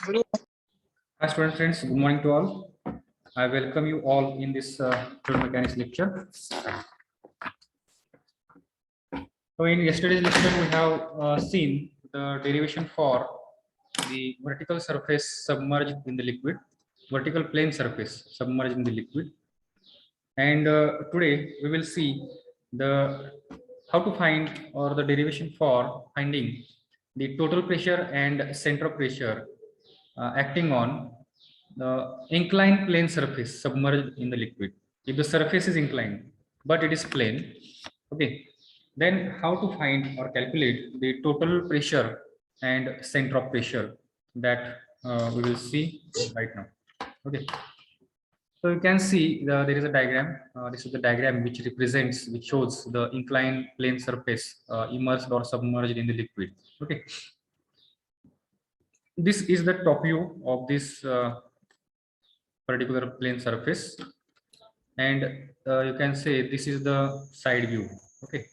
Hi students, good morning to all. I welcome you all in this fluid mechanics lecture. So in yesterday's lecture, we have seen the derivation for the vertical surface submerged in the liquid, vertical plane surface submerged in the liquid. And today we will see the how to find or the derivation for finding the total pressure and center of pressure acting on the inclined plane surface submerged in the liquid. If the surface is inclined but it is plane, okay, then how to find or calculate the total pressure and center of pressure, that we will see right now. Okay, so you can see there is a diagram. This is the diagram which represents, which shows the inclined plane surface immersed or submerged in the liquid. Okay, this is the top view of this particular plane surface, and you can say this is the side view. Okay,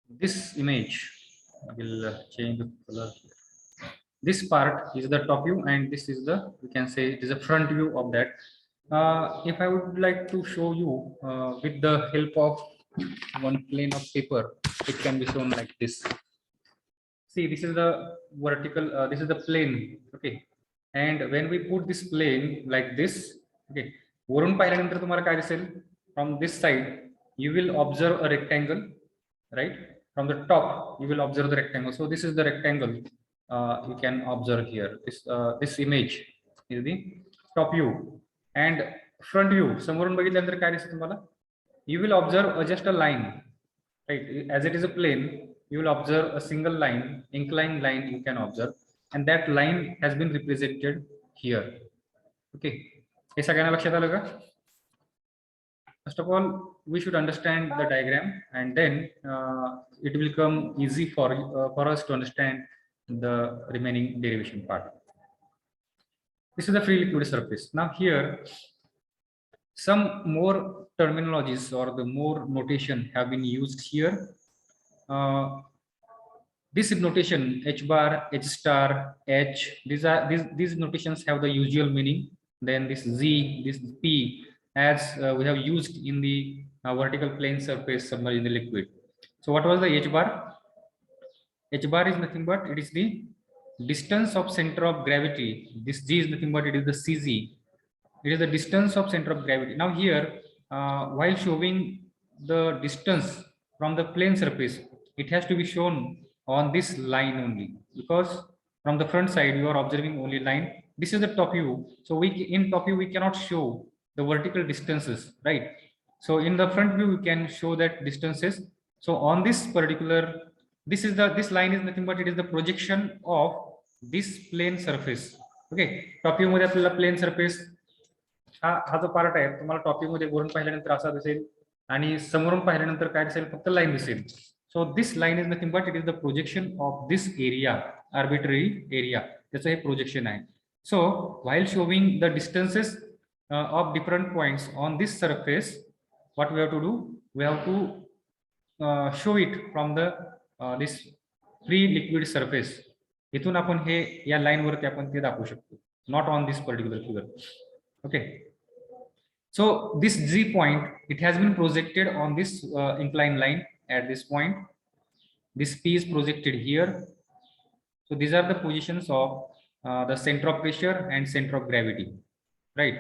this image, I will change the color. This part is the top view, and this is the, we can say it is a front view of that. If I would like to show you with the help of one plane of paper, it can be shown like this. See, this is the vertical, this is the plane. Okay, and when we put this plane like this, okay, वरून पाहिल्यानंतर तुम्हाला काय दिसेल? From this side you will observe a rectangle, right? From the top you will observe the rectangle. So this is the rectangle you can observe here. This image is the top view, and front view समोरून बघितल्यानंतर काय दिसेल तुम्हाला? You will observe just a line, right? As it is a plane, you will observe a single line, inclined line you can observe, and that line has been represented here. Okay, हे सगळ्यांना लक्षात आलं का? First of all, we should understand the diagram, and then it will become easy for us to understand the remaining derivation part. This is the free liquid surface. Now here some more terminologies or the more notation have been used here. This notation h bar, h star, h, these notations have the usual meaning. Then this z, this p, as we have used in the vertical plane surface submerged in the liquid. So what was the h bar? H bar is nothing but it is the distance of center of gravity. This g is nothing but it is the cz. It is the distance of center of gravity. Now here, while showing the distance from the plane surface, it has to be shown on this line only, because from the front side you are observing only line. This is the top view, so in top view we cannot show the vertical distances, right? So in the front view we can show that distances. So on this particular, this line is nothing but it is the projection of this plane surface. Okay, top view मध्ये आपल्याला plane surface हा जो part आहे तुम्हाला topic मध्ये वरून पाहिल्यानंतर असा दिसेल, आणि समोरून पाहिल्यानंतर काय दिसेल? फक्त लाईन दिसेल. So this line is nothing but it is the projection of this area, arbitrary area, त्याचं हे प्रोजेक्शन आहे. So while showing the distances of different points on this surface, what we have to do, we have to show it from the this free liquid surface. इथून आपण हे या line वरती आपण ते दाखवू शकतो, not on this particular figure. Okay, so this z point, it has been projected on this inclined line at this point. This p is projected here. So these are the positions of the center of pressure and center of gravity, right?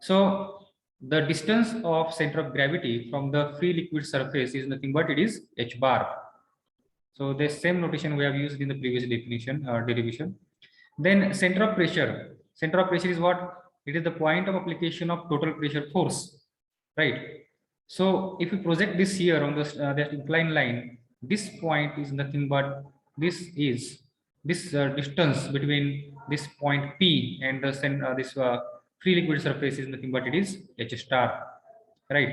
So the distance of center of gravity from the free liquid surface is nothing but it is h bar. So the same notation we have used in the previous definition derivation. Then center of pressure is what? It is the point of application of total pressure force, right? So if we project this here on the inclined line, this point is nothing but this distance between this point p and this free liquid surface is nothing but it is h star, right?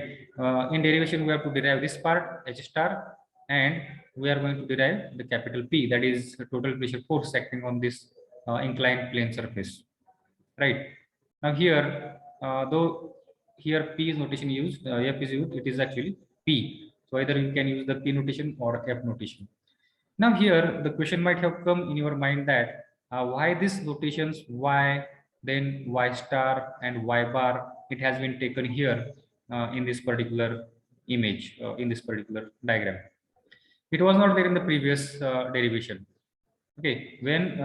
In derivation we have to derive this part h star, and we are going to derive the capital P, that is the total pressure force acting on this inclined plane surface, right? Now here, though here P is notation used, F is used, it is actually P. So either you can use the P notation or F notation. Now here the question might have come in your mind that why these notations, Y, then Y star and Y bar, it has been taken here in this particular image, in this particular diagram. It was not there in the previous derivation. Okay, when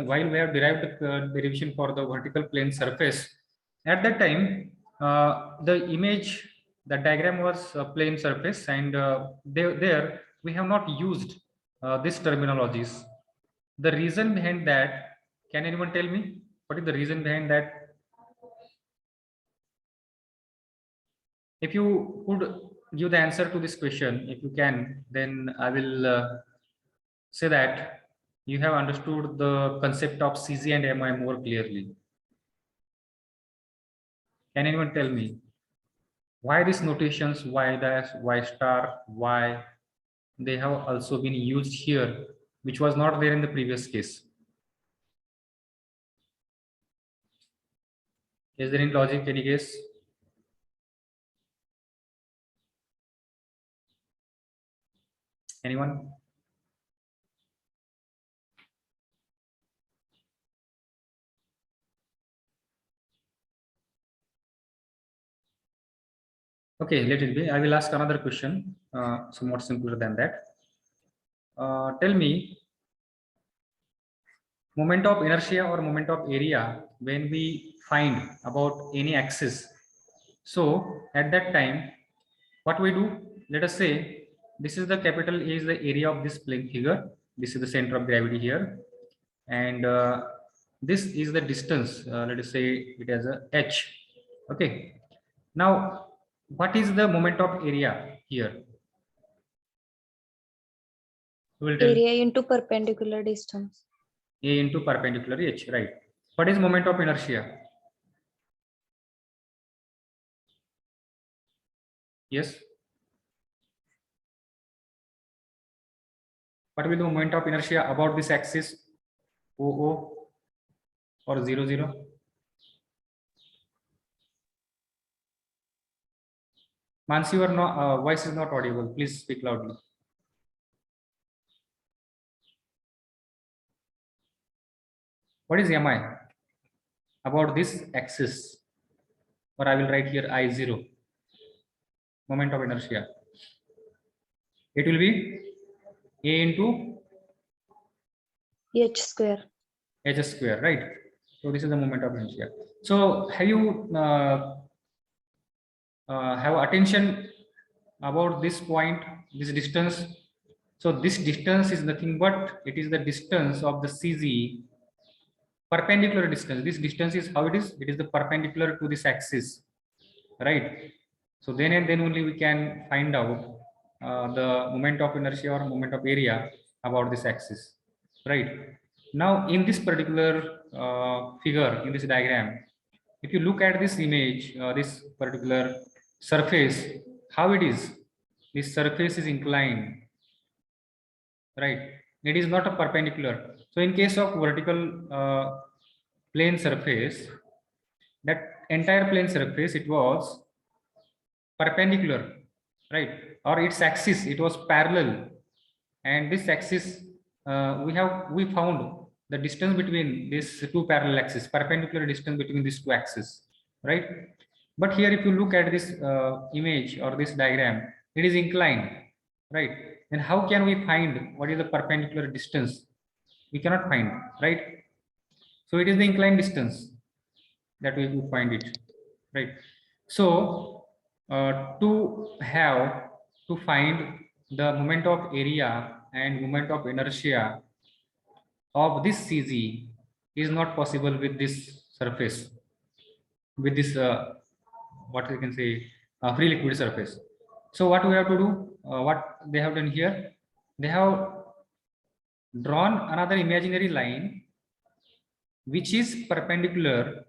while we have derived derivation for the vertical plane surface, at that time the image, the diagram was plane surface, and there we have not used these terminologies. The reason behind that, can anyone tell me what is the reason behind that? If you could give the answer to this question, if you can, then I will say that you have understood the concept of CZ and MI more clearly. Can anyone tell me why these notations, Y dash, Y star, Y, they have also been used here, which was not there in the previous case? Is there any logic, any guess? Anyone? Okay, let it be. I will ask another question, somewhat simpler than that. Tell me, moment of inertia or moment of area when we find about any axis. So at that time, what we do, let us say this is the capital A is the area of this plane figure. This is the center of gravity here, and this is the distance. Let us say it as a h. Okay. Now, what is the moment of area here? We will tell Area into perpendicular distance. A into perpendicular h, right? What is moment of inertia? Yes. What will be the moment of inertia about this axis OO or 0, 0? Mansi, your voice is not audible. Please speak loudly. What is MI about this axis? Or I will write here I0, moment of inertia. It will be A into H square. H square, right? So this is the moment of inertia. So have you have attention about this point, this distance? So this distance is nothing but it is the distance of the CZ, perpendicular distance. This distance is how it is. It is the perpendicular to this axis, right? So then and then only we can find out the moment of inertia or moment of area about this axis, right? Now in this particular figure, in this diagram, if you look at this image, this particular surface, how it is, this surface is inclined, right? It is not a perpendicular. So in case of vertical plane surface, that entire plane surface, it was perpendicular, right? Or its axis, it was parallel, and this axis we found the distance between these two parallel axes, perpendicular distance between these two axes, right? But here if you look at this image or this diagram, it is inclined, right? And how can we find what is the perpendicular distance? We cannot find, right? So it is the inclined distance that we would find it, right? So to find the moment of area and moment of inertia of this CZ is not possible with this surface, with this what you can say free liquid surface. So what we have to do, what they have done here, they have drawn another imaginary line which is perpendicular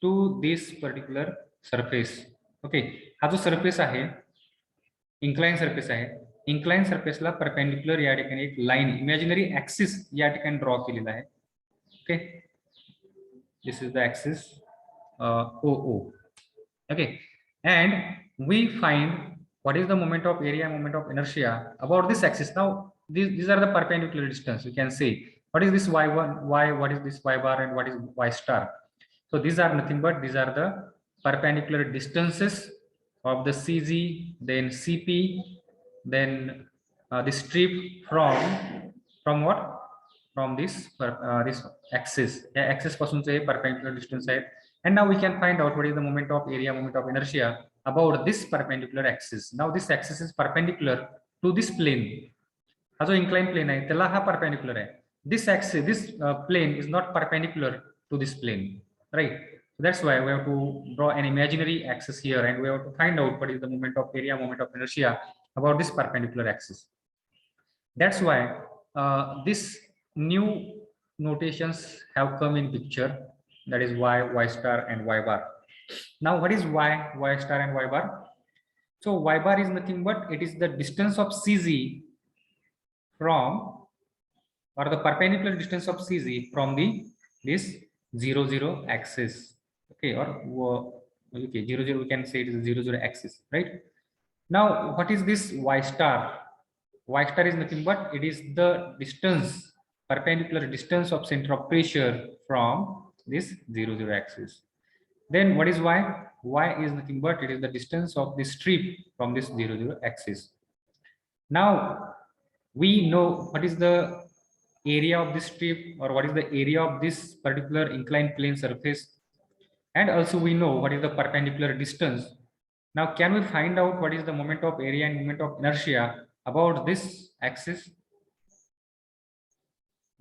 to this particular surface. Okay, हा जो surface आहे, inclined surface आहे, inclined surface ला perpendicular या ठिकाणी एक line, imaginary axis या ठिकाणी draw केलेला आहे. Okay, this is the axis OO. Okay, and we find what is the moment of area, moment of inertia about this axis. Now these are the perpendicular distance. You can say what is this y1, what is this y bar, and what is y star. So these are nothing but these are the perpendicular distances of the CG, then CP, then the strip from what, from this this axis. Axis पासूनचे hey perpendicular distance आहे. And now we can find out what is the moment of area, moment of inertia about this perpendicular axis. Now this axis is perpendicular to this plane. हा जो inclined plane आहे त्याला हा perpendicular आहे. This axis, this plane is not perpendicular to this plane, right? So that's why we have to draw an imaginary axis here, and we have to find out what is the moment of area, moment of inertia about this perpendicular axis. That's why this new notations have come in picture, that is y star and y bar. Now what is y star and y bar? So y bar is nothing but it is the distance of CZ from, or the perpendicular distance of CZ from the this 0 axis. Okay, or okay, 0 we can say it is a 0 axis, right? Now what is this y star? Y star is nothing but it is the distance, perpendicular distance of center of pressure from this 0 axis. Then what is y? Y is nothing but it is the distance of the strip from this 0 axis. Now we know what is the area of this strip, or what is the area of this particular inclined plane surface, and also we know what is the perpendicular distance. Now can we find out what is the moment of area and moment of inertia about this axis?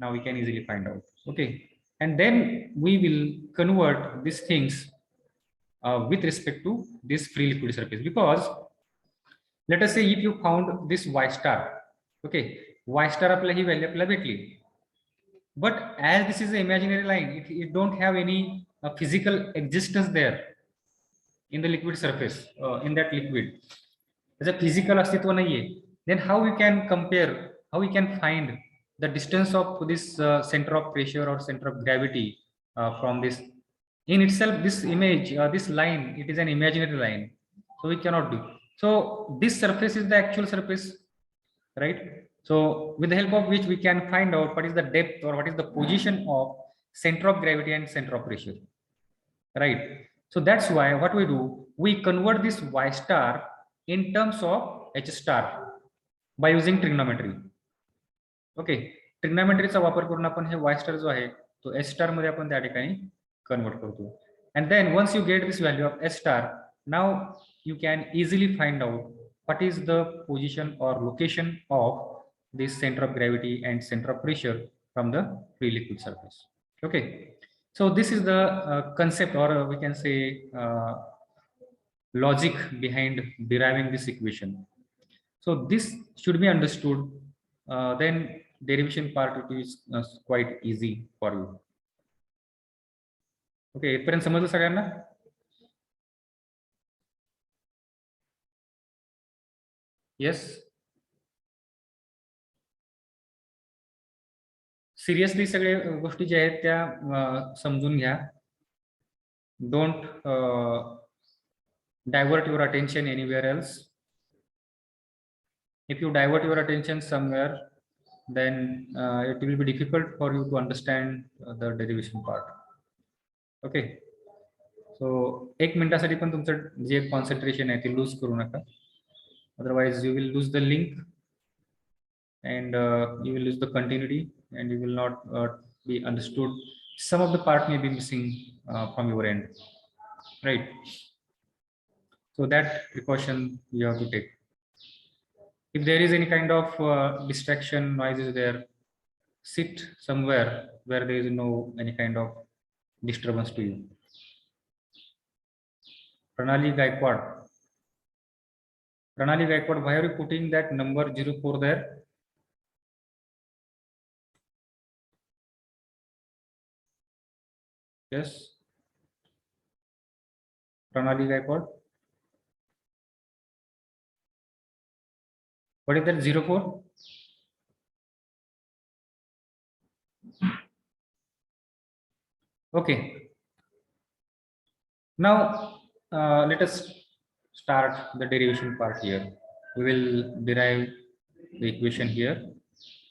Now we can easily find out. Okay, and then we will convert these things with respect to this free liquid surface. Because let us say if you found this y star, okay, y star आपल्याला ही value आपल्याला भेटली, but as this is an imaginary line, it don't have any physical existence there in the liquid surface, in that liquid त्याचं physical अस्तित्व नाहीये. Then how we can compare, how we can find the distance of this center of pressure or center of gravity from this? In itself, this image, this line, it is an imaginary line, so we cannot do. So this surface is the actual surface, right? So with the help of which we can find out what is the depth or what is the position of center of gravity and center of pressure, right? So that's why what we do, we convert this y star in terms of h star by using trigonometry. Okay, trigonometryचा वापर करून आपण हे y star जो आहे तो h star मध्ये आपण त्या ठिकाणी कन्वर्ट करतो. And then once you get this value of h star, now you can easily find out what is the position or location of this center of gravity and center of pressure from the free liquid surface. Okay, so this is the concept, or we can say logic behind deriving this equation. So this should be understood, then derivation part it is quite easy for you. Okay, इथपर्यंत समजलं सगळ्यांना? Yes. Seriously सगळे गोष्टी ज्या आहेत त्या समजून घ्या. Don't divert your attention anywhere else. If you divert your attention somewhere, then it will be difficult for you to understand the derivation part. Okay, so 1 मिनिटासाठी पण तुमचं जे कॉन्सन्ट्रेशन आहे ते लूज करू नका, otherwise you will lose the link and you will lose the continuity and you will not be understood. Some of the part may be missing from your end, right? So that precaution you have to take. If there is any kind of distraction, noise is there, sit somewhere where there is no any kind of disturbance to you. Pranali Gaikwad. Pranali Gaikwad, why are you putting that number 04 there? Yes. Pranali Gaikwad. What is that 04? Okay. Now let us start the derivation part here. We will derive the equation here.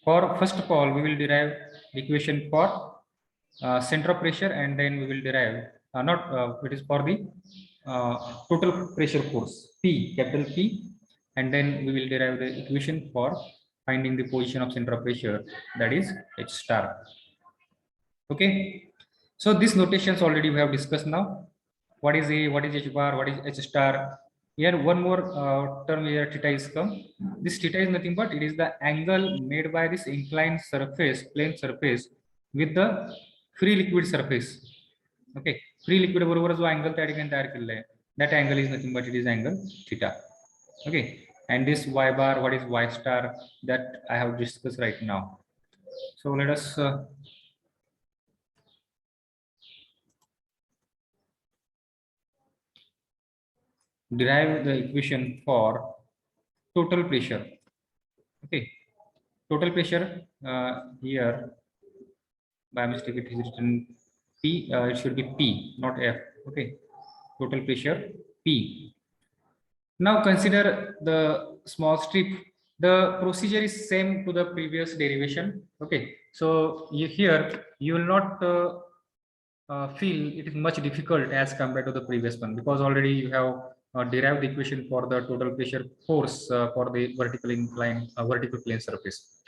For first of all, we will derive the equation for center of pressure, and then we will derive not it is for the total pressure force P, capital P, and then we will derive the equation for finding the position of center of pressure, that is H star. Okay, so these notations already we have discussed now. What is A, what is H bar, what is H star? Here one more term here, theta is come. This theta is nothing but it is the angle made by this inclined surface, plane surface with the free liquid surface. Okay, free liquid बरोबर जो angle त्या ठिकाणी तयार केलेला आहे, that angle is nothing but it is angle theta. Okay, and this Y bar, what is Y star, that I have discussed right now. So let us derive the equation for total pressure. Okay, total pressure here by mistake it is written P, it should be P, not F. Okay, total pressure P. Now consider the small strip. The procedure is same to the previous derivation. Okay, so here you will not feel it is much difficult as compared to the previous one, because already you have derived the equation for the total pressure force for the vertical incline vertical plane surface.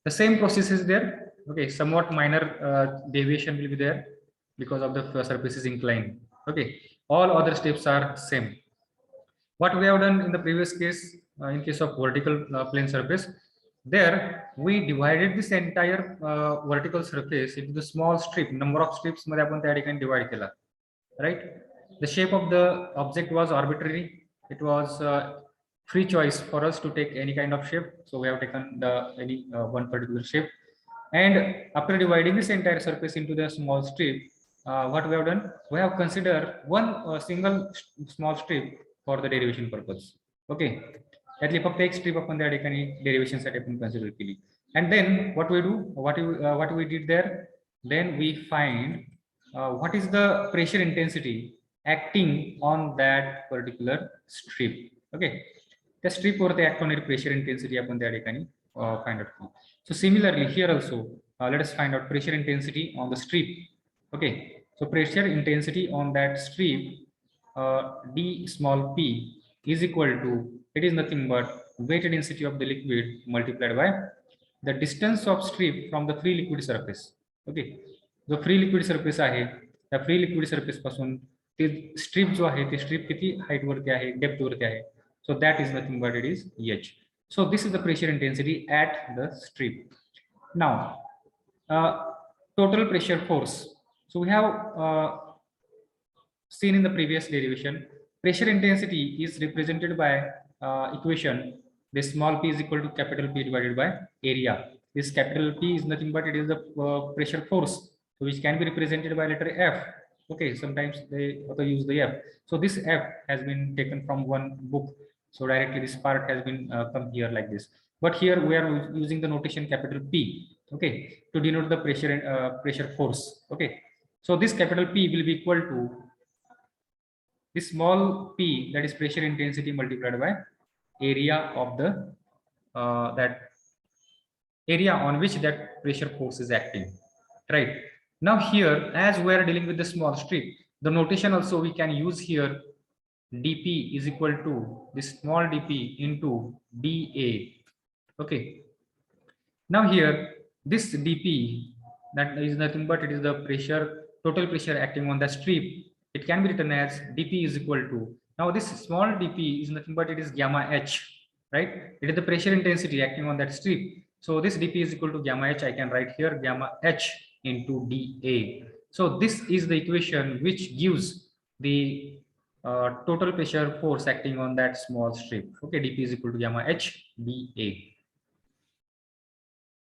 The same process is there. Okay, somewhat minor deviation will be there because of the surface is inclined. Okay, all other steps are same. What we have done in the previous case, in case of vertical plane surface, there we divided this entire vertical surface into the small strip. Number of strips मध्ये आपण त्या ठिकाणी divide केला, right? The shape of the object was arbitrary. It was free choice for us to take any kind of shape. So we have taken the any one particular shape, and after dividing this entire surface into the small strip, what we have done, we have considered one single small strip for the derivation purpose. Okay, त्यातली फक्त एक strip आपण त्या ठिकाणी derivation साठी आपण consider केली. And then what we do, what we did there, then we find what is the pressure intensity acting on that particular strip. Okay, त्या स्ट्रीप वरती ऍक्ट होणारी प्रेशर इंटेन्सिटी आपण त्या ठिकाणी फाइंड आउट केली. So similarly here also let us find out pressure intensity on the strip. Okay, so pressure intensity on that strip d small p is equal to, it is nothing but weight density of the liquid multiplied by the distance of strip from the free liquid surface. Okay, जो free liquid surface आहे त्या free liquid surface पासून ते strip जो आहे ते strip किती height वरती आहे, depth वरती आहे, so that is nothing but it is h. So this is the pressure intensity at the strip. Now total pressure force. So we have seen in the previous derivation, pressure intensity is represented by equation this small p is equal to capital P divided by area. This capital P is nothing but it is the pressure force, which can be represented by letter F. Okay, sometimes they also use the F. So this F has been taken from one book, so directly this part has been come here like this. But here we are using the notation capital P, okay, to denote the pressure force. Okay, so this capital P will be equal to this small p, that is pressure intensity multiplied by area of the that area on which that pressure force is acting, right? Now here, as we are dealing with the small strip, the notation also we can use here, dp is equal to this small dp into dA. Okay, now here this dp, that is nothing but it is the pressure, total pressure acting on the strip. It can be written as dp is equal to, now this small dp is nothing but it is gamma h, right? It is the pressure intensity acting on that strip. So this dp is equal to gamma h. I can write here gamma h into dA. So this is the equation which gives the total pressure force acting on that small strip. Okay, dp is equal to gamma h dA.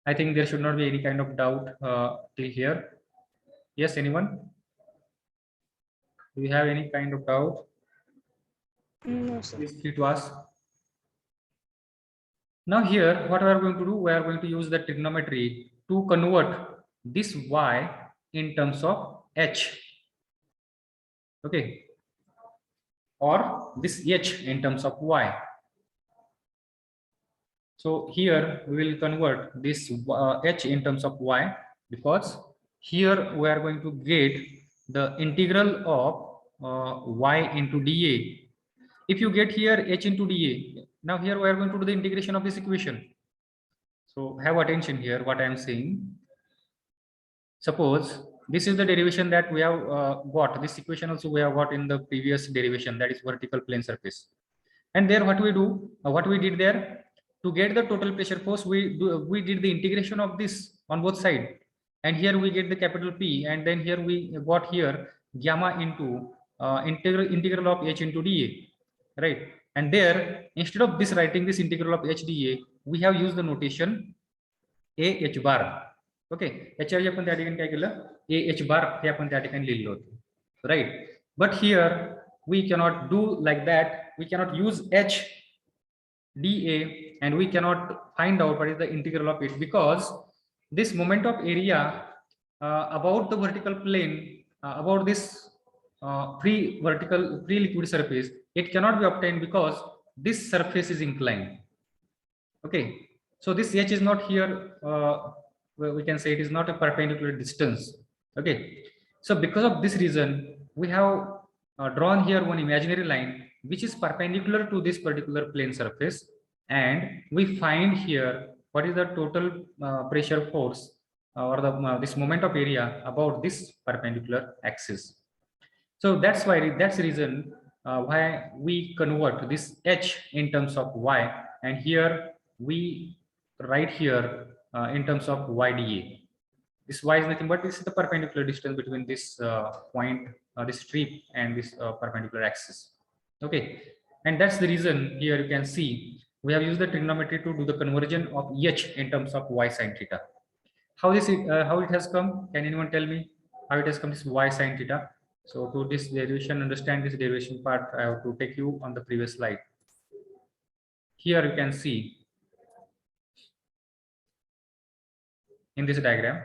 I think there should not be any kind of doubt till here. Yes, anyone? Do you have any kind of doubt? No, sir. Please free to ask. Now here, what we are going to do, we are going to use the trigonometry to convert this y in terms of h. Okay. or this h in terms of y. So here we will convert this h in terms of y, because here we are going to get the integral of y into dA. If you get here h into dA, now here we are going to do the integration of this equation. So have attention here what I am saying. Suppose this is the derivation that we have got. This equation also we have got in the previous derivation, that is vertical plane surface. And there what we do, what we did there, to get the total pressure force, we did the integration of this on both sides. And here we get the capital P, and then here we got here gamma into integral of h into dA, right? And there, instead of this writing this integral of h dA, we have used the notation a h bar. Okay, h आपण त्या ठिकाणी काय केलं, a h bar हे आपण त्या ठिकाणी लिहिलं होतं, right? But here we cannot do like that. We cannot use h dA, and we cannot find out what is the integral of it, because this moment of area about the vertical plane, about this free liquid surface, it cannot be obtained because this surface is inclined. Okay, so this h is not here, we can say it is not a perpendicular distance. Okay, so because of this reason, we have drawn here one imaginary line which is perpendicular to this particular plane surface, and we find here what is the total pressure force or the this moment of area about this perpendicular axis. So that's why, that's the reason why we convert this h in terms of y, and here we write here in terms of YDA. This y is nothing but this is the perpendicular distance between this point, this strip, and this perpendicular axis. Okay, and that's the reason here you can see we have used the trigonometry to do the conversion of h in terms of y sine theta. How this how it has come? Can anyone tell me how it has come, this y sine theta? So to this derivation, understand this derivation part, I have to take you on the previous slide. Here you can see in this diagram,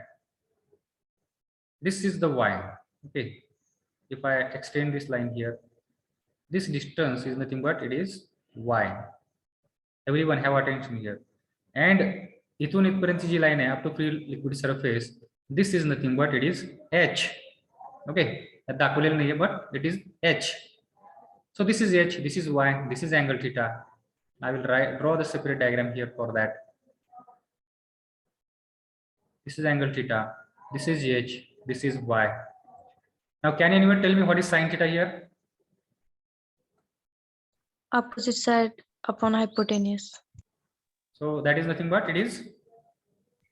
this is the y. Okay, if I extend this line here, this distance is nothing but it is y. Everyone have attention here. And इथून इथपर्यंतची जी line आहे up to free liquid surface, this is nothing but it is h. Okay, दाखवलेलं नाहीये, but it is h. So this is h, this is y, this is angle theta. I will draw the separate diagram here for that. This is angle theta, this is h, this is y. Now can anyone tell me what is sine theta here? Opposite side upon hypotenuse. So that is nothing but it is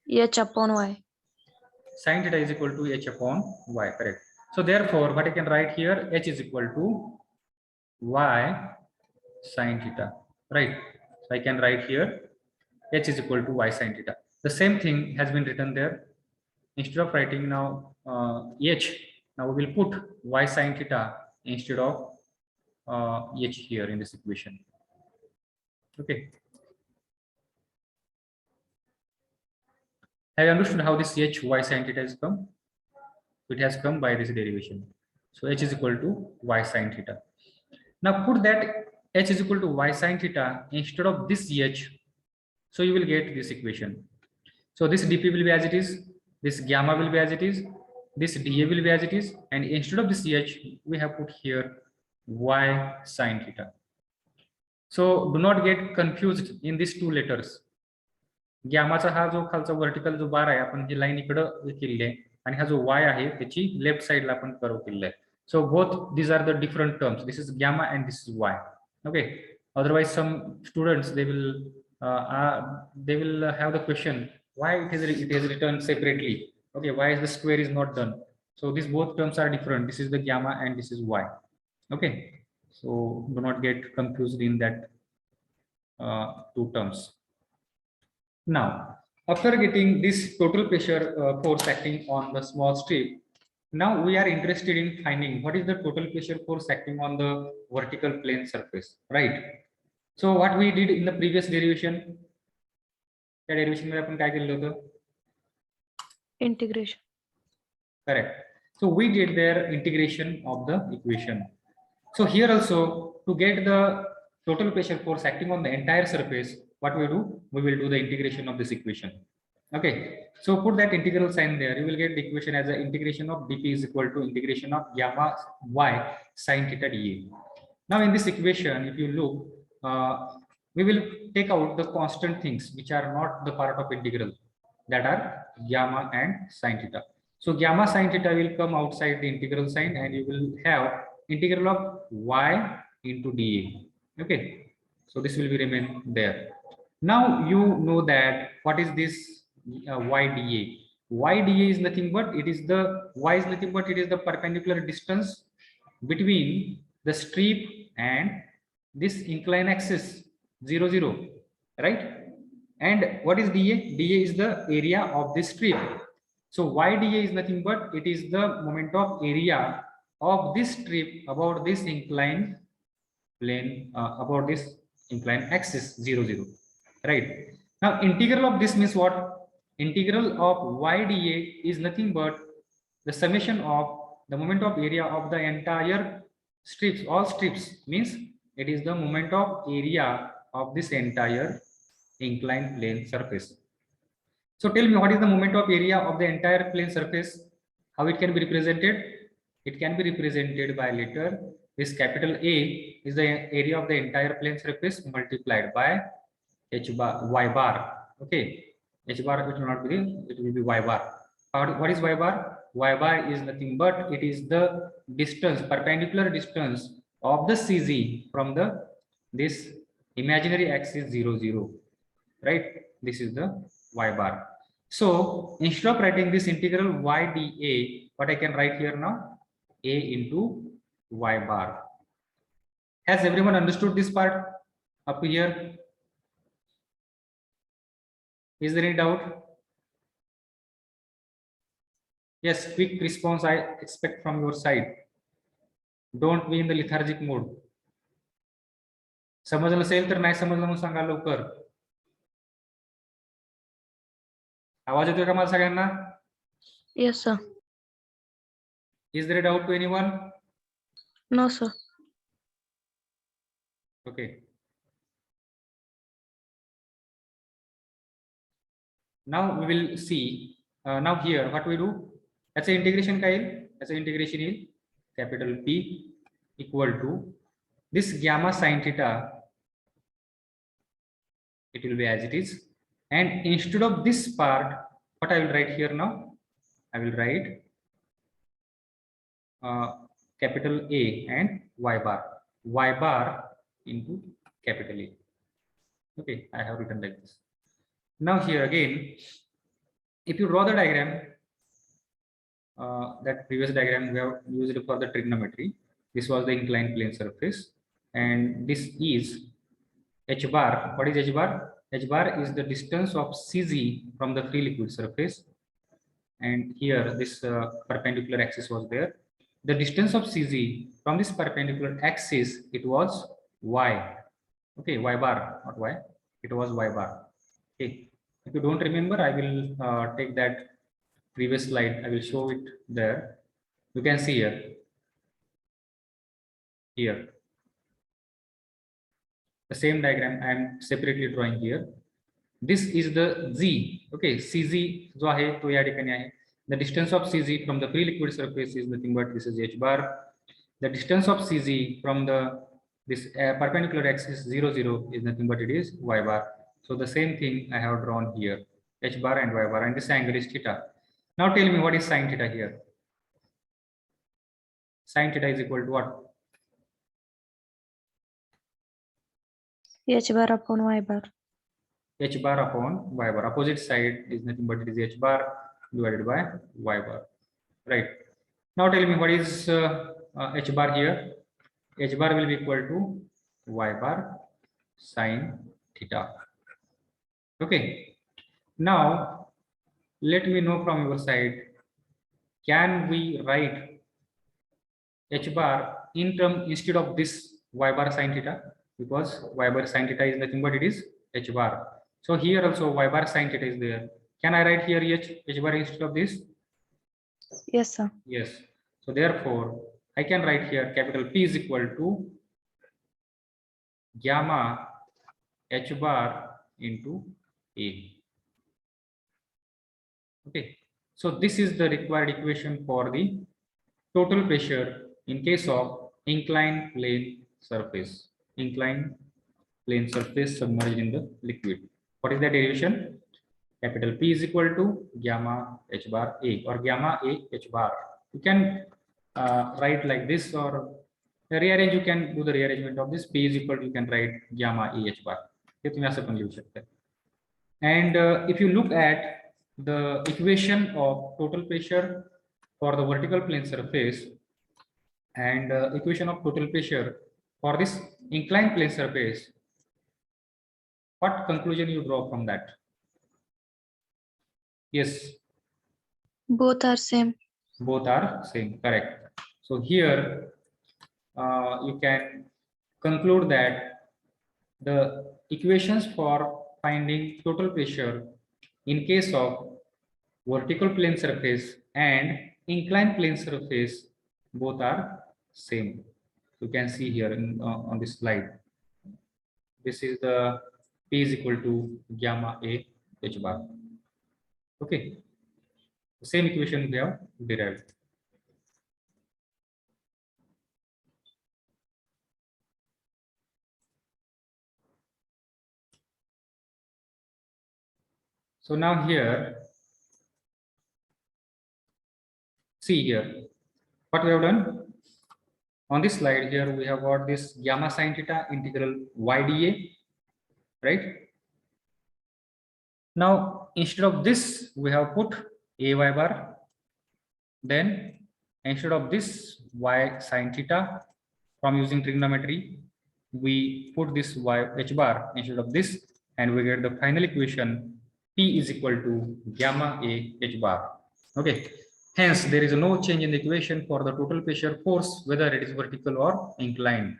H upon y. sine theta is equal to h upon y, correct? So therefore what I can write here, h is equal to y sine theta, right? So I can write here h is equal to y sine theta. The same thing has been written there. Instead of writing now h, now we will put y sine theta instead of h here in this equation. Okay, have you understood how this h y sine theta has come? It has come by this derivation. So h is equal to y sine theta. Now put that h is equal to y sine theta instead of this h, so you will get this equation. So this dp will be as it is, this gamma will be as it is, this dA will be as it is, and instead of this h we have put here y sine theta. So do not get confused in these two letters. गॅमाचा हा जो खालचा vertical जो बार आहे, आपण ही line इकडे केलेली आहे, आणि हा जो y आहे त्याची लेफ्ट साइडला आपण कर्व केलेला आहे. So both these are the different terms. This is gamma and this is y. Okay, otherwise some students they will have the question why it is written separately. Okay, why is the square is not done? So these both terms are different. This is the gamma and this is y. Okay, so do not get confused in that two terms. Now after getting this total pressure force acting on the small strip, now we are interested in finding what is the total pressure force acting on the vertical plane surface, right? So what we did in the previous derivation, त्या derivation मध्ये आपण काय केलं होतं? Integration. Correct. So we did their integration of the equation. So here also, to get the total pressure force acting on the entire surface, what we do? We will do the integration of this equation. Okay, so put that integral sign there. You will get the equation as the integration of dp is equal to integration of gamma y sine theta dA. Now in this equation, if you look, we will take out the constant things which are not the part of integral, that are gamma and sine theta. So gamma sine theta will come outside the integral sign, and you will have integral of y into dA. Okay, so this will be remain there. Now you know that what is this y dA? Y dA is nothing but it is the y is nothing but it is the perpendicular distance between the strip and this inclined axis 0 0, right? And what is dA? dA is the area of this strip. So y dA is nothing but it is the moment of area of this strip about this inclined plane, about this inclined axis 0 0, right? Now integral of this means what? Integral of y dA is nothing but the summation of the moment of area of the entire strips. All strips means it is the moment of area of this entire inclined plane surface. So tell me, what is the moment of area of the entire plane surface? How it can be represented? It can be represented by letter. This capital A is the area of the entire plane surface multiplied by h bar y bar. Okay, h bar it will not be there, it will be y bar. What is y bar? Y bar is nothing but it is the distance, perpendicular distance of the CZ from the this imaginary axis 0 0, right? This is the y bar. So instead of writing this integral y dA, what I can write here now? A into y bar. Has everyone understood this part up here? Is there any doubt? Yes, quick response I expect from your side. Don't be in the lethargic mode. समजलं असेल तर नाही समजलं म्हणून सांगा लवकर. आवाज येतोय का मला सगळ्यांना? Yes, sir. Is there a doubt to anyone? No, sir. Okay. Now we will see. Now here, what we do? That's an integration, Kyle. That's an integration in capital P equal to this gamma sine theta. It will be as it is. And instead of this part, what I will write here now? I will write capital A and y bar. Y bar into capital A. Okay, I have written like this. Now here again, if you draw the diagram, that previous diagram we have used for the trigonometry. This was the inclined plane surface, and this is h bar. What is h bar? H bar is the distance of CZ from the free liquid surface, and here this perpendicular axis was there. The distance of CZ from this perpendicular axis, it was y. Okay, y bar, not y. It was y bar. Okay, if you don't remember, I will take that previous slide. I will show it there. You can see here the same diagram I am separately drawing here. This is the Z. Okay, CZ जो आहे तो या ठिकाणी आहे. The distance of CZ from the free liquid surface is nothing but this is h bar. The distance of CZ from the this perpendicular axis 0 0 is nothing but it is y bar. So the same thing I have drawn here, h bar and y bar, and this angle is theta. Now tell me, what is sine theta here? Sine theta is equal to what? H bar upon y bar. H bar upon y bar. Opposite side is nothing but it is h bar divided by y bar, right? Now tell me, what is h bar here? H bar will be equal to y bar sine theta. Okay. Now let me know from your side, can we write h bar in term instead of this y bar sine theta? Because y bar sine theta is nothing but it is h bar. So here also y bar sine theta is there. Can I write here h bar instead of this? Yes, sir. Yes. So therefore I can write here capital P is equal to gamma H bar into A. Okay, so this is the required equation for the total pressure in case of inclined plane surface. Inclined plane surface submerged in the liquid. What is the derivation? Capital P is equal to gamma H bar A or gamma A H bar. You can write like this, or rearrange. You can do the rearrangement of this. P is equal to, you can write gamma A H bar. हे तुम्ही असं पण लिहू शकता. And if you look at the equation of total pressure for the vertical plane surface and equation of total pressure for this inclined plane surface, what conclusion you draw from that? Yes, Both are same. both are same, correct. So here you can conclude that the equations for finding total pressure in case of vertical plane surface and inclined plane surface both are same. You can see here in, on this slide. This is the P is equal to gamma A H bar. Okay, the same equation we have derived. So now here, see here, what we have done on this slide here, we have got this gamma sine theta integral YdA, right? Now instead of this, we have put AY bar. Then instead of this y sine theta, from using trigonometry, we put this y H bar instead of this, and we get the final equation P is equal to gamma A H bar. Okay. Hence, there is no change in the equation for the total pressure force, whether it is vertical or inclined.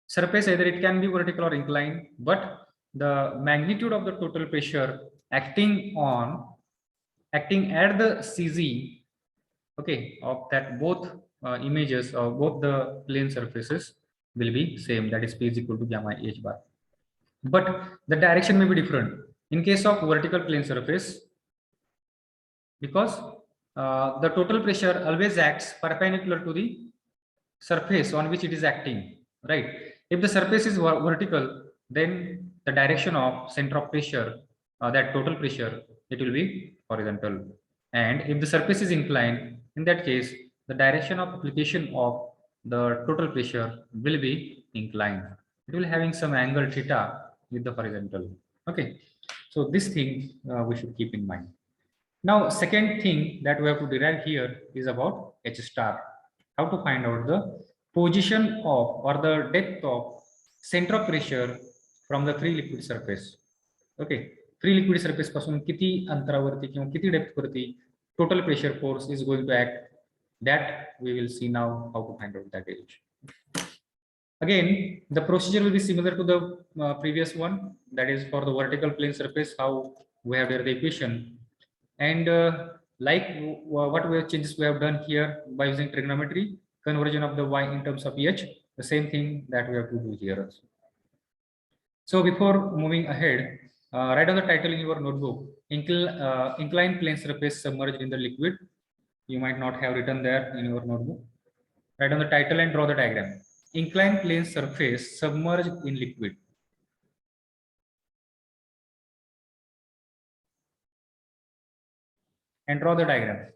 Surface, either it can be vertical or inclined, but the magnitude of the total pressure acting at the CZ, okay, of that both images of both the plane surfaces will be same, that is P is equal to gamma H bar. But the direction may be different in case of vertical plane surface, because the total pressure always acts perpendicular to the surface on which it is acting, right? If the surface is vertical, then the direction of center of pressure, that total pressure, it will be horizontal. And if the surface is inclined, in that case, the direction of application of the total pressure will be inclined. It will having some angle theta with the horizontal. Okay, so this thing we should keep in mind. Now, second thing that we have to derive here is about H star. How to find out the position of or the depth of center of pressure from the free liquid surface. Okay, free liquid surface पासून किती अंतरावरती किंवा किती depth वरती total pressure force is going to act, that we will see now how to find out that age. Again, the procedure will be similar to the previous one, that is for the vertical plane surface, how we have here the equation. And like what we have changes we have done here by using trigonometry, conversion of the y in terms of h, the same thing that we have to do here also. So before moving ahead, write down the title in your notebook, inclined plane surface submerged in the liquid. You might not have written there in your notebook. Write down the title and draw the diagram. Inclined plane surface submerged in liquid. And draw the diagram.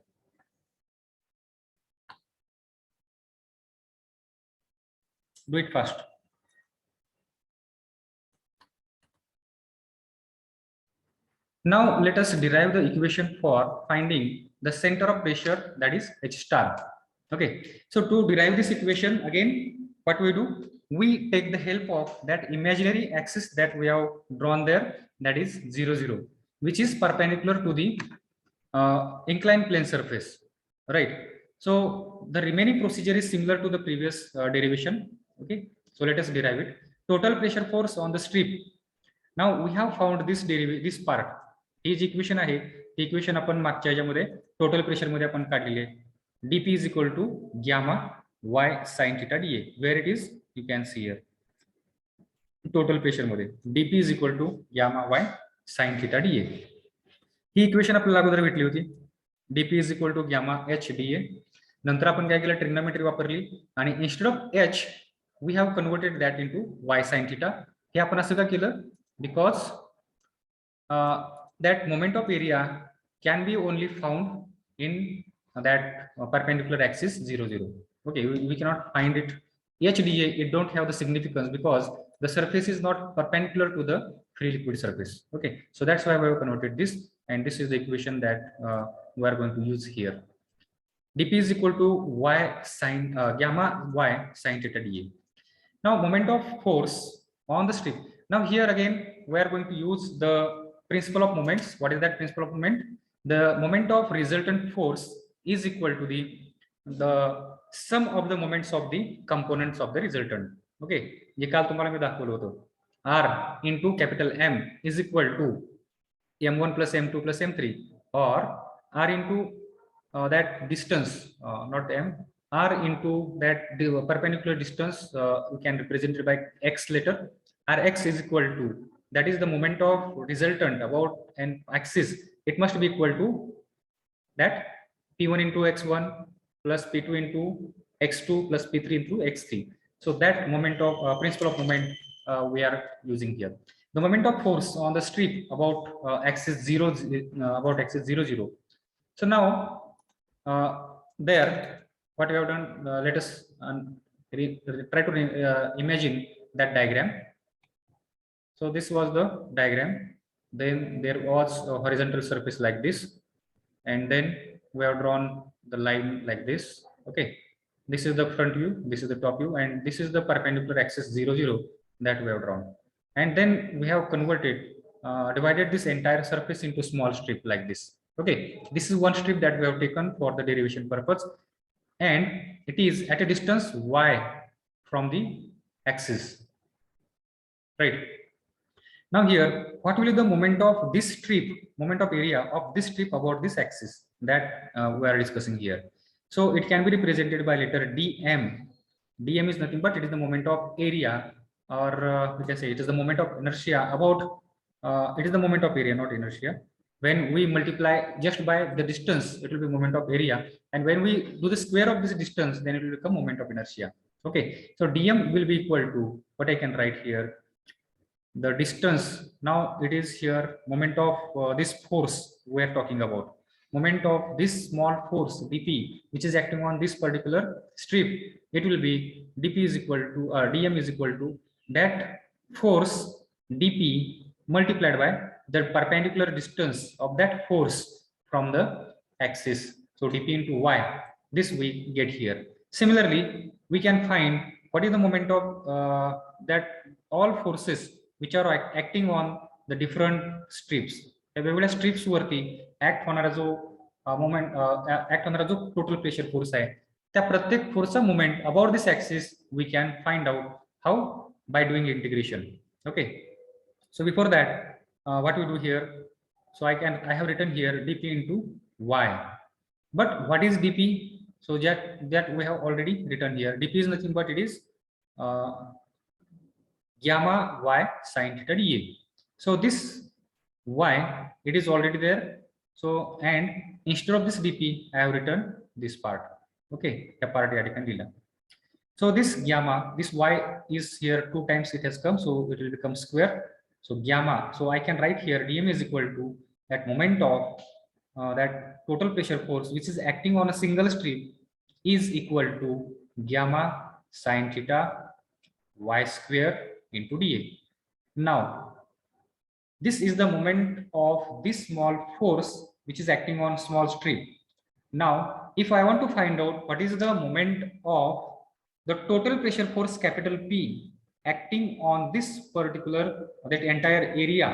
Do it fast. Now let us derive the equation for finding the center of pressure, that is H star. Okay, so to derive this equation, again, what we do, we take the help of that imaginary axis that we have drawn there, that is 0, 0, which is perpendicular to the inclined plane surface, right? So the remaining procedure is similar to the previous derivation. Okay, so let us derive it. Total pressure force on the strip. Now we have found this this part. ही जी equation आहे ती equation आपण मागच्या ह्याच्यामध्ये total pressure मध्ये आपण काढलेली आहे. dp is equal to gamma y sin theta dA, where it is, you can see here, total pressure मध्ये dp is equal to gamma y sin theta dA. He equation आपल्याला अगोदर भेटली होती, dp is equal to gamma h dA. नंतर आपण काय केलं, trigonometry वापरली आणि instead of h we have converted that into y sin theta. हे आपण असं का केलं, because that moment of area can be only found in that perpendicular axis 0 0. Okay, we cannot find it HDA, it don't have the significance because the surface is not perpendicular to the free liquid surface. Okay, so that's why we have converted this, and this is the equation that we are going to use here. dp is equal to y sin gamma y sin theta dA. Now moment of force on the strip. Now here again we are going to use the principle of moments. What is that principle of moment? The moment of resultant force is equal to the sum of the moments of the components of the resultant. Okay, ये काल तुम्हाला मी दाखवलं होतं, r into capital M is equal to m1 plus m2 plus m3, or r into that distance, not m, r into that perpendicular distance, we can represent it by x later. Rx is equal to, that is the moment of resultant about an axis, it must be equal to that p1 into x1 plus p2 into x2 plus p3 into x3. So that moment of principle of moment we are using here. The moment of force on the strip about axis 0 0. So now there what we have done, let us try to imagine that diagram. So this was the diagram, then there was a horizontal surface like this, and then we have drawn the line like this. Okay, this is the front view, this is the top view, and this is the perpendicular axis 0 0 that we have drawn, and then we have converted divided this entire surface into small strip like this. Okay, this is one strip that we have taken for the derivation purpose, and it is at a distance y from the axis, right? Now here, what will be the moment of this strip, moment of area of this strip about this axis that we are discussing here? So it can be represented by letter dm. Dm is nothing but it is the moment of area, or we can say it is the moment of inertia about, it is the moment of area, not inertia. When we multiply just by the distance, it will be moment of area, and when we do the square of this distance, then it will become moment of inertia. Okay, so dm will be equal to what I can write here, the distance. Now it is here moment of this force we are talking about, moment of this small force dp which is acting on this particular strip, it will be dp is equal to dm is equal to that force dp multiplied by the perpendicular distance of that force from the axis, so dp into y, this we get here. Similarly, we can find what is the moment of that all forces which are acting on the different strips. वेगवेगळ्या strips वरती act होणारा जो moment, act होणारा जो total pressure force आहे, त्या प्रत्येक फोर्सचा moment about this axis we can find out how, by doing integration. Okay, so before that what we do here, so I have written here dp into y, but what is dp? So that we have already written here. Dp is nothing but it is gamma y sin theta dA. So this y, it is already there, so and instead of this dp I have written this part. Okay, the part ya can dila. So this gamma, this y is here 2 times, it has come, so it will become square. So gamma, so I can write here dm is equal to that moment of that total pressure force which is acting on a single strip is equal to gamma sin theta y square into dA. Now this is the moment of this small force which is acting on small strip. Now if I want to find out what is the moment of the total pressure force capital P acting on this particular, that entire area,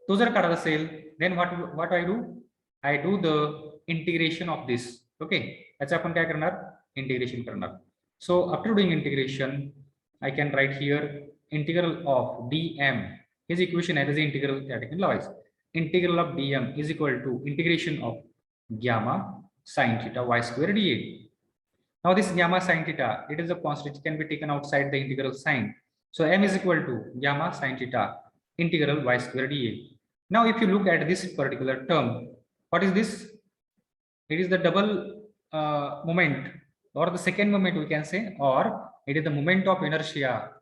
तो जर काढत असेल, then what I do the integration of this. Okay, याचं आपण काय करणार, integration करणार. So after doing integration I can write here integral of dm, his equation as integral that I can लावायचं, integral of dm is equal to integration of gamma sin theta y square dA. Now this gamma sine theta, it is a constant, it can be taken outside the integral sign. So m is equal to gamma sine theta integral y square dA. Now if you look at this particular term, what is this? It is the double moment, or the second moment we can say, or it is the moment of inertia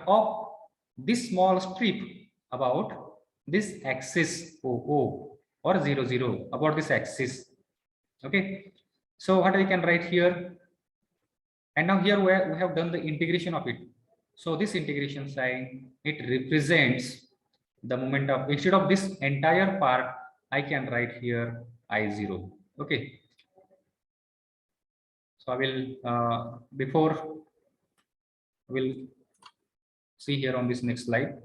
of this small strip about this axis OO or 0, 0, about this axis. Okay, so what we can write here, and now here we have done the integration of it. So this integration sign, it represents the moment of, instead of this entire part, I can write here I0. Okay, so I will before we'll see here on this next slide,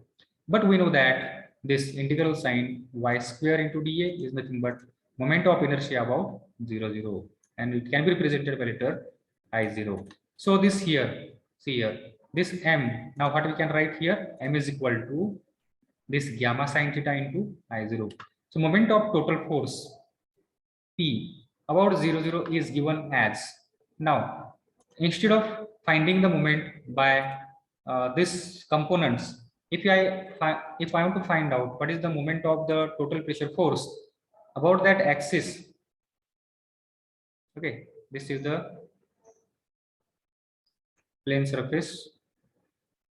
but we know that this integral sign y square into dA is nothing but moment of inertia about 0, 0, and it can be represented by letter I0. So this here, see here, this m, now what we can write here, m is equal to this gamma sine theta into I0. So moment of total force P about 0, 0 is given as, now instead of finding the moment by this components, if I want to find out what is the moment of the total pressure force about that axis, okay, this is the plane surface,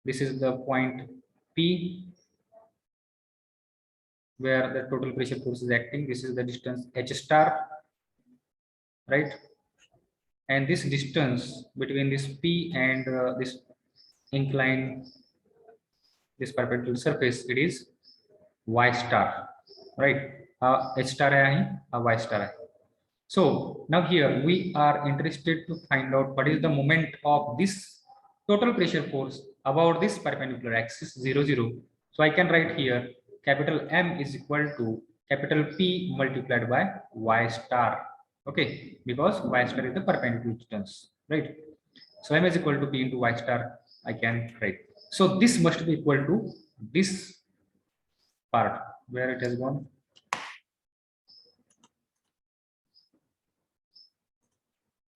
this is the point P where the total pressure force is acting, this is the distance h star, right? And this distance between this P and this inclined, this perpendicular surface, it is y star, right? H star hai, y star hai. So now here we are interested to find out what is the moment of this total pressure force about this perpendicular axis 0, 0. So I can write here capital M is equal to capital P multiplied by y star. Okay, because y star is the perpendicular distance, right? So M is equal to P into y star, I can write. So this must be equal to this part where it has gone.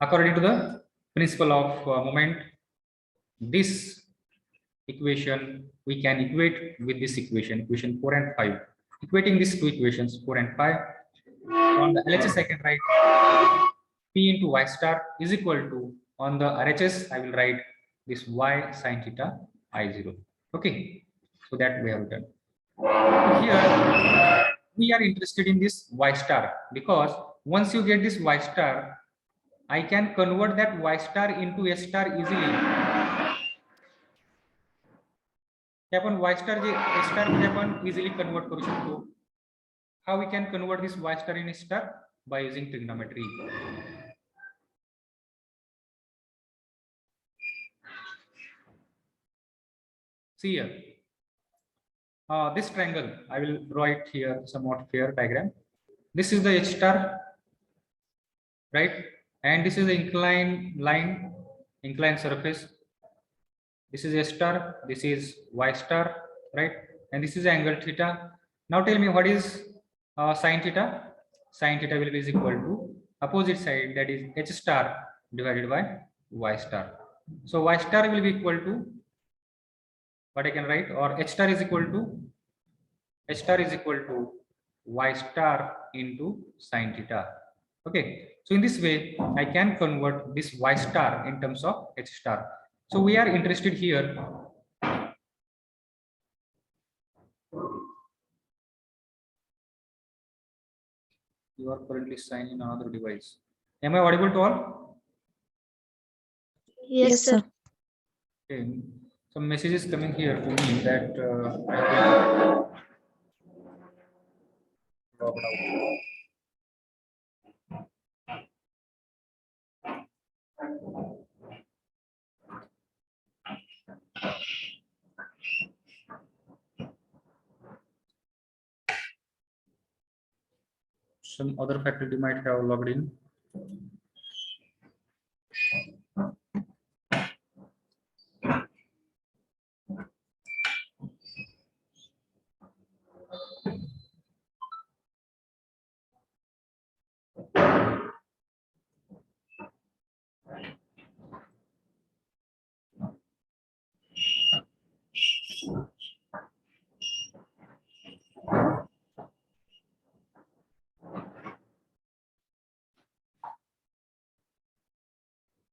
According to the principle of moment, this equation we can equate with this equation 4 and 5. Equating these two equations 4 and 5, on the LHS I can write P into y star is equal to, on the RHS I will write this y sine theta I0. Okay, so that we have done. Here we are interested in this y star, because once you get this y star, I can convert that y star into a star easily. आपण y star J a star मध्ये आपण easily convert करू शकतो. How we can convert this y star in a star? By using trigonometry. See here, this triangle, I will draw it here somewhat fair diagram. This is the h star, right? And this is the inclined line, inclined surface. This is a star, this is y star, right? And this is angle theta. Now tell me what is sine theta? Sine theta will be equal to opposite side, that is h star divided by y star. So y star will be equal to what I can write, or h star is equal to y star into sine theta. Okay, so in this way I can convert this y star in terms of h star. So we are interested here. You are currently signing another device. Am I audible to all? Yes, sir. Okay. Some messages coming here to me that I have been logged out. Some other faculty might have logged in.